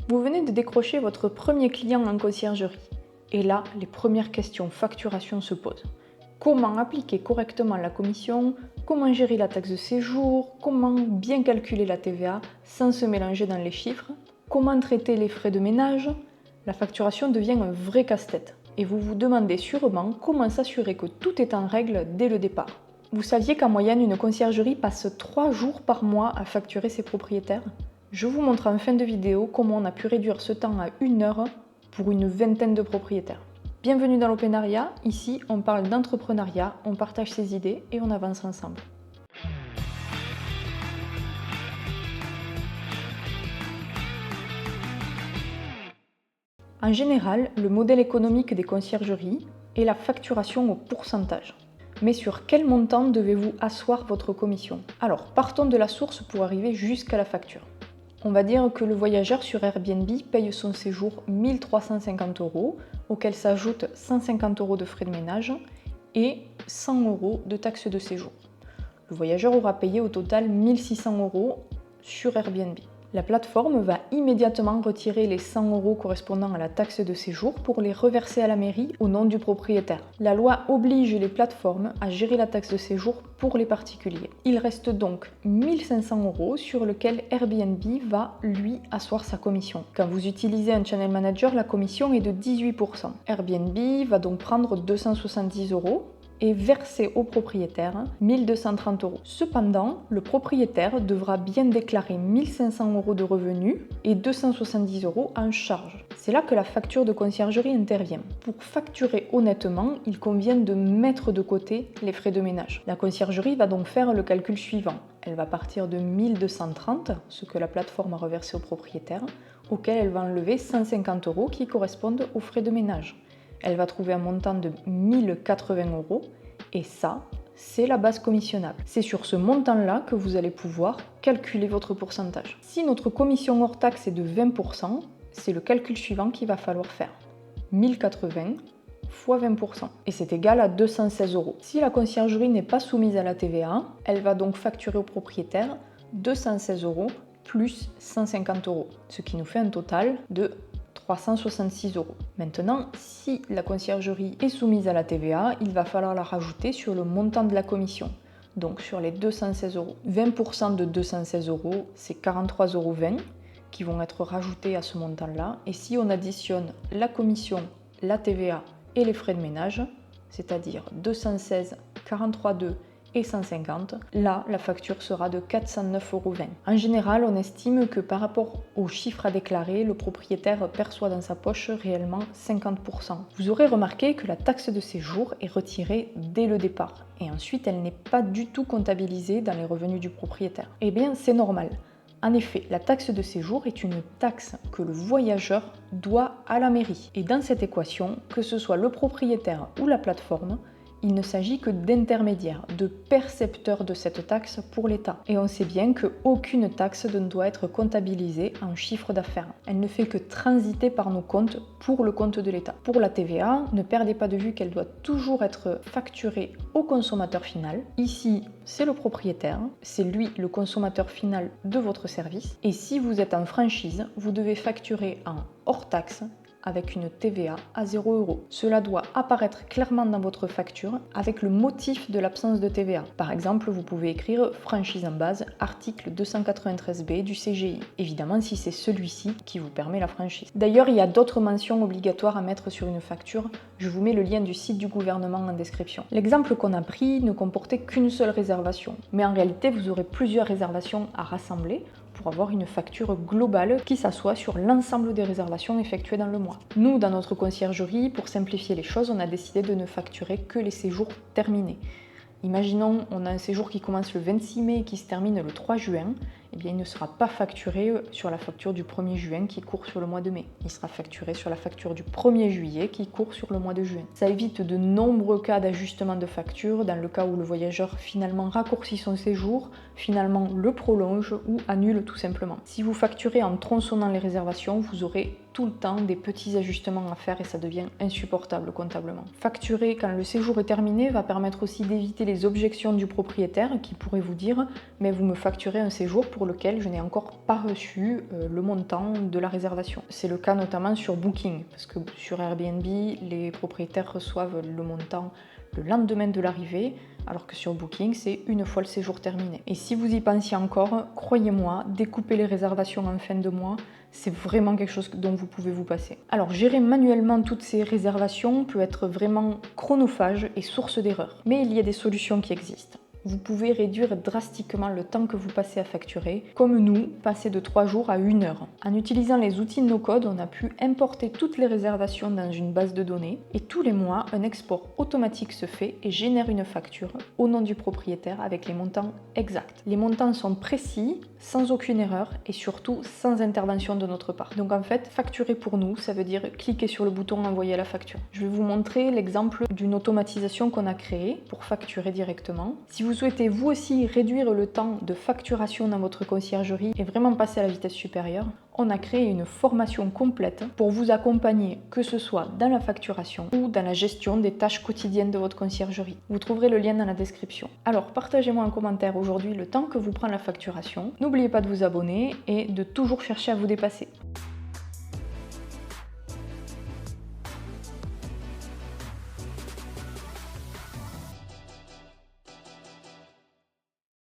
Vous venez de décrocher votre premier client en conciergerie. Et là, les premières questions facturation se posent. Comment appliquer correctement la commission? Comment gérer la taxe de séjour? Comment bien calculer la TVA sans se mélanger dans les chiffres? Comment traiter les frais de ménage? La facturation devient un vrai casse-tête. Et vous vous demandez sûrement comment s'assurer que tout est en règle dès le départ. Vous saviez qu'en moyenne, une conciergerie passe 3 jours par mois à facturer ses propriétaires? Je vous montre en fin de vidéo comment on a pu réduire ce temps à 1 heure pour une vingtaine de propriétaires. Bienvenue dans l'Openariat, ici on parle d'entrepreneuriat, on partage ses idées et on avance ensemble. En général, le modèle économique des conciergeries est la facturation au pourcentage. Mais sur quel montant devez-vous asseoir votre commission? Alors, partons de la source pour arriver jusqu'à la facture. On va dire que le voyageur sur Airbnb paye son séjour 1 350 €, auquel s'ajoutent 150 € de frais de ménage et 100 € de taxes de séjour. Le voyageur aura payé au total 1 600 € sur Airbnb. La plateforme va immédiatement retirer les 100 € correspondant à la taxe de séjour pour les reverser à la mairie au nom du propriétaire. La loi oblige les plateformes à gérer la taxe de séjour pour les particuliers. Il reste donc 1 500 € sur lequel Airbnb va, lui, asseoir sa commission. Quand vous utilisez un channel manager, la commission est de 18%. Airbnb va donc prendre 270 € et verser au propriétaire 1 230 €. Cependant, le propriétaire devra bien déclarer 1 500 € de revenus et 270 € en charge. C'est là que la facture de conciergerie intervient. Pour facturer honnêtement, il convient de mettre de côté les frais de ménage. La conciergerie va donc faire le calcul suivant. Elle va partir de 1 230, ce que la plateforme a reversé au propriétaire, auquel elle va enlever 150 € qui correspondent aux frais de ménage. Elle va trouver un montant de 1 080 € et ça, c'est la base commissionnable. C'est sur ce montant-là que vous allez pouvoir calculer votre pourcentage. Si notre commission hors taxe est de 20%, c'est le calcul suivant qu'il va falloir faire. 1080 fois 20%. Et c'est égal à 216 €. Si la conciergerie n'est pas soumise à la TVA, elle va donc facturer au propriétaire 216 € plus 150 €, ce qui nous fait un total de 366 €. Maintenant, si la conciergerie est soumise à la TVA, il va falloir la rajouter sur le montant de la commission, donc sur les 216 €. 20% de 216 €, c'est 43,20 € qui vont être rajoutés à ce montant-là. Et si on additionne la commission, la TVA et les frais de ménage, c'est-à-dire 216, 43,2 et 150, là, la facture sera de 409,20 €. En général, on estime que par rapport au chiffre à déclarer, le propriétaire perçoit dans sa poche réellement 50%. Vous aurez remarqué que la taxe de séjour est retirée dès le départ et ensuite elle n'est pas du tout comptabilisée dans les revenus du propriétaire. Eh bien, c'est normal. En effet, la taxe de séjour est une taxe que le voyageur doit à la mairie. Et dans cette équation, que ce soit le propriétaire ou la plateforme, il ne s'agit que d'intermédiaires, de percepteurs de cette taxe pour l'État. Et on sait bien qu'aucune taxe ne doit être comptabilisée en chiffre d'affaires. Elle ne fait que transiter par nos comptes pour le compte de l'État. Pour la TVA, ne perdez pas de vue qu'elle doit toujours être facturée au consommateur final. Ici, c'est le propriétaire, c'est lui le consommateur final de votre service. Et si vous êtes en franchise, vous devez facturer en hors taxe avec une TVA à 0 €. Cela doit apparaître clairement dans votre facture avec le motif de l'absence de TVA. Par exemple, vous pouvez écrire franchise en base, article 293B du CGI. Évidemment, si c'est celui-ci qui vous permet la franchise. D'ailleurs, il y a d'autres mentions obligatoires à mettre sur une facture. Je vous mets le lien du site du gouvernement en description. L'exemple qu'on a pris ne comportait qu'une seule réservation. Mais en réalité, vous aurez plusieurs réservations à rassembler pour avoir une facture globale qui s'assoit sur l'ensemble des réservations effectuées dans le mois. Nous, dans notre conciergerie, pour simplifier les choses, on a décidé de ne facturer que les séjours terminés. Imaginons, on a un séjour qui commence le 26 mai et qui se termine le 3 juin, eh bien, il ne sera pas facturé sur la facture du 1er juin qui court sur le mois de mai. Il sera facturé sur la facture du 1er juillet qui court sur le mois de juin. Ça évite de nombreux cas d'ajustement de facture dans le cas où le voyageur finalement raccourcit son séjour, finalement le prolonge ou annule tout simplement. Si vous facturez en tronçonnant les réservations, vous aurez tout le temps des petits ajustements à faire et ça devient insupportable comptablement. Facturer quand le séjour est terminé va permettre aussi d'éviter les objections du propriétaire qui pourrait vous dire « mais vous me facturez un séjour pour lequel je n'ai encore pas reçu le montant de la réservation ». C'est le cas notamment sur Booking, parce que sur Airbnb, les propriétaires reçoivent le montant le lendemain de l'arrivée, alors que sur Booking, c'est une fois le séjour terminé. Et si vous y pensiez encore, croyez-moi, découper les réservations en fin de mois, c'est vraiment quelque chose dont vous pouvez vous passer. Alors, gérer manuellement toutes ces réservations peut être vraiment chronophage et source d'erreurs. Mais il y a des solutions qui existent. Vous pouvez réduire drastiquement le temps que vous passez à facturer, comme nous, passer de 3 jours à 1 heure. En utilisant les outils no-code, on a pu importer toutes les réservations dans une base de données et tous les mois, un export automatique se fait et génère une facture au nom du propriétaire avec les montants exacts. Les montants sont précis, sans aucune erreur et surtout sans intervention de notre part. Donc en fait, facturer pour nous, ça veut dire cliquer sur le bouton envoyer la facture. Je vais vous montrer l'exemple d'une automatisation qu'on a créée pour facturer directement. Si vous souhaitez vous aussi réduire le temps de facturation dans votre conciergerie et vraiment passer à la vitesse supérieure, on a créé une formation complète pour vous accompagner, que ce soit dans la facturation ou dans la gestion des tâches quotidiennes de votre conciergerie. Vous trouverez le lien dans la description. Alors partagez-moi en commentaire aujourd'hui le temps que vous prend la facturation. N'oubliez pas de vous abonner et de toujours chercher à vous dépasser.